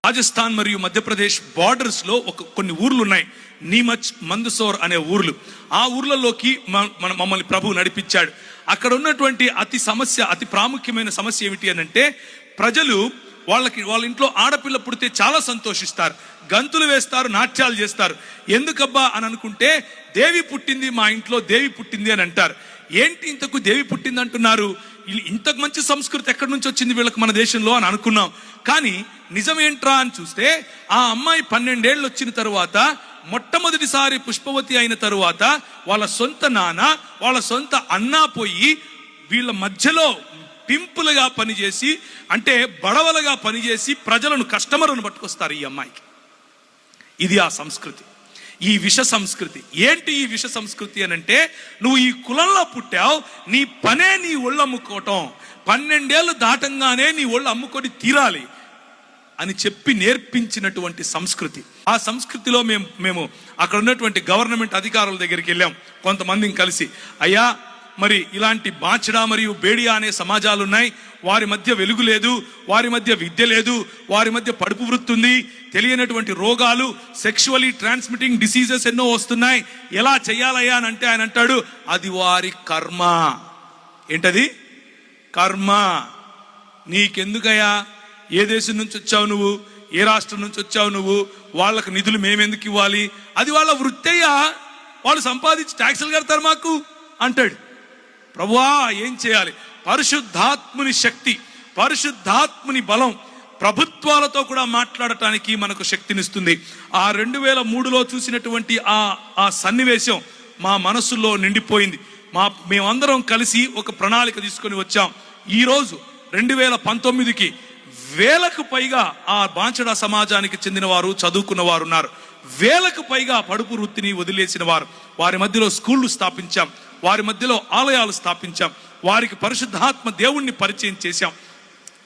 రాజస్థాన్ మరియు మధ్యప్రదేశ్ బార్డర్స్ లో కొన్ని ఊర్లు ఉన్నాయి. నీమచ్, మందసౌర్ అనే ఊర్లు. ఆ ఊర్లలోకి మమ్మల్ని ప్రభు నడిపించాడు. అక్కడ ఉన్నటువంటి అతి ప్రాముఖ్యమైన సమస్య ఏమిటి అని అంటే, ప్రజలు వాళ్ళ ఇంట్లో ఆడపిల్ల పుడితే చాలా సంతోషిస్తారు, గంతులు వేస్తారు, నాట్యాలు చేస్తారు. ఎందుకబ్బా అని అనుకుంటే, దేవి పుట్టింది, మా ఇంట్లో దేవి పుట్టింది అని అంటారు. ఏంటి ఇంతకు దేవి పుట్టింది అంటున్నారు? ఇంతకు మంచి సంస్కృతి ఎక్కడి నుంచి వచ్చింది వీళ్ళకి మన దేశంలో అని అనుకున్నాం. కానీ నిజమేంట్రా అని చూస్తే, ఆ అమ్మాయి 12 ఏళ్ళు వచ్చిన తరువాత, మొట్టమొదటిసారి పుష్పవతి అయిన తరువాత, వాళ్ళ సొంత నాన్న, వాళ్ళ సొంత అన్న పోయి వీళ్ళ మధ్యలో పింపులుగా పనిచేసి, అంటే బడవలుగా పనిచేసి ప్రజలను, కస్టమర్లను పట్టుకొస్తారు ఈ అమ్మాయికి. ఇది ఆ సంస్కృతి, ఈ విష సంస్కృతి. ఏంటి ఈ విష సంస్కృతి అని అంటే, నువ్వు ఈ కులంలో పుట్టావు, నీ పనే నీ ఒళ్ళు అమ్ముకోవటం, 12 ఏళ్ళు దాటంగానే నీ ఒళ్ళు అమ్ముకొని తీరాలి అని చెప్పి నేర్పించినటువంటి సంస్కృతి. ఆ సంస్కృతిలో మేము అక్కడ ఉన్నటువంటి గవర్నమెంట్ అధికారుల దగ్గరికి వెళ్ళాం, కొంతమందిని కలిసి. అయ్యా, మరి ఇలాంటి బాచడా మరియు బేడియా అనే సమాజాలు ఉన్నాయి, వారి మధ్య వెలుగు లేదు, వారి మధ్య విద్య లేదు, వారి మధ్య పడుపు వృత్తి ఉంది, తెలియనటువంటి రోగాలు, సెక్షువలీ ట్రాన్స్మిటింగ్ డిసీజెస్ ఎన్నో వస్తున్నాయి, ఎలా చెయ్యాలయ్యా అని అంటే, ఆయన అంటాడు, అది వారి కర్మ. ఏంటది? కర్మ. నీకెందుకయ్యా? ఏ దేశం నుంచి వచ్చావు నువ్వు? ఏ రాష్ట్రం నుంచి వచ్చావు నువ్వు? వాళ్ళకు నిధులు మేమెందుకు ఇవ్వాలి? అది వాళ్ళ వృత్తయ్యా, వాళ్ళు సంపాదించి ట్యాక్సులు కడతారు మాకు అంటాడు. ప్రభువా, ఏం చేయాలి? పరిశుద్ధాత్ముని శక్తి, పరిశుద్ధాత్ముని బలం ప్రభుత్వాలతో కూడా మాట్లాడటానికి మనకు శక్తినిస్తుంది. ఆ 2003లో చూసినటువంటి ఆ సన్నివేశం మా మనసులో నిండిపోయింది. మేమందరం కలిసి ఒక ప్రణాళిక తీసుకొని వచ్చాం. ఈరోజు 2019కి వేలకు పైగా ఆ బాంచడా సమాజానికి చెందిన వారు, చదువుకున్న వారు ఉన్నారు. వేలకు పైగా పడుపు వృత్తిని వదిలేసిన వారు. వారి మధ్యలో స్కూళ్లు స్థాపించాం, వారి మధ్యలో ఆలయాలు స్థాపించాం, వారికి పరిశుద్ధాత్మ దేవుణ్ణి పరిచయం చేశాం.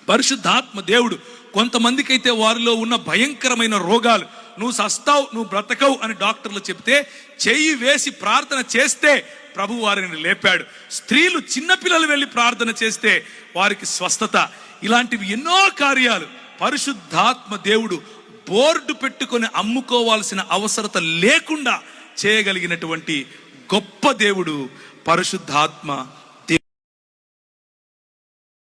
పరిశుద్ధాత్మ దేవుడు కొంతమందికి అయితే వారిలో ఉన్న భయంకరమైన రోగాలు, నువ్వు సస్తావు, నువ్వు బ్రతకవు అని డాక్టర్లు చెప్తే, చెయ్యి వేసి ప్రార్థన చేస్తే ప్రభు వారిని లేపాడు. స్త్రీలు, చిన్నపిల్లలు వెళ్ళి ప్రార్థన చేస్తే వారికి స్వస్థత. ఇలాంటివి ఎన్నో కార్యాలు పరిశుద్ధాత్మ దేవుడు బోర్డు పెట్టుకొని అమ్ముకోవాల్సిన అవసరత లేకుండా చేయగలిగినటువంటి గొప్ప దేవుడు పరిశుద్ధాత్మ